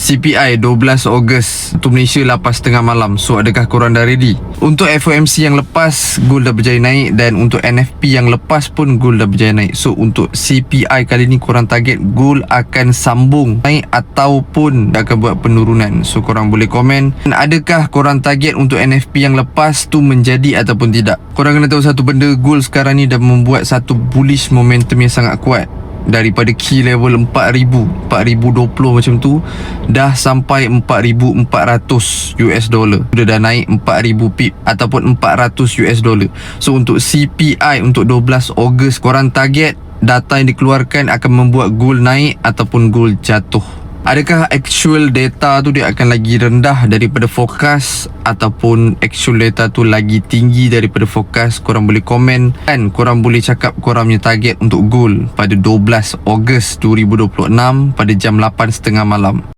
CPI 12 Ogos untuk Malaysia 8.30 malam. So adakah korang dah ready? Untuk FOMC yang lepas, gold dah berjaya naik, dan untuk NFP yang lepas pun gold dah berjaya naik. So untuk CPI kali ni korang target gold akan sambung naik ataupun akan buat penurunan. So korang boleh komen, adakah korang target untuk NFP yang lepas tu menjadi ataupun tidak. Korang kena tahu satu benda, gold sekarang ni dah membuat satu bullish momentum yang sangat kuat. Daripada key level 4,000 4,020 macam tu, dah sampai 4,400 US dollar. Dah naik 4,000 pip ataupun 400 US dollar. So untuk CPI untuk 12 Ogos, korang target data yang dikeluarkan akan membuat gold naik ataupun gold jatuh. Adakah actual data tu dia akan lagi rendah daripada forecast ataupun actual data tu lagi tinggi daripada forecast? Korang boleh komen, dan korang boleh cakap korang punya target untuk gold pada 12 Ogos 2026 pada jam 8.30 malam.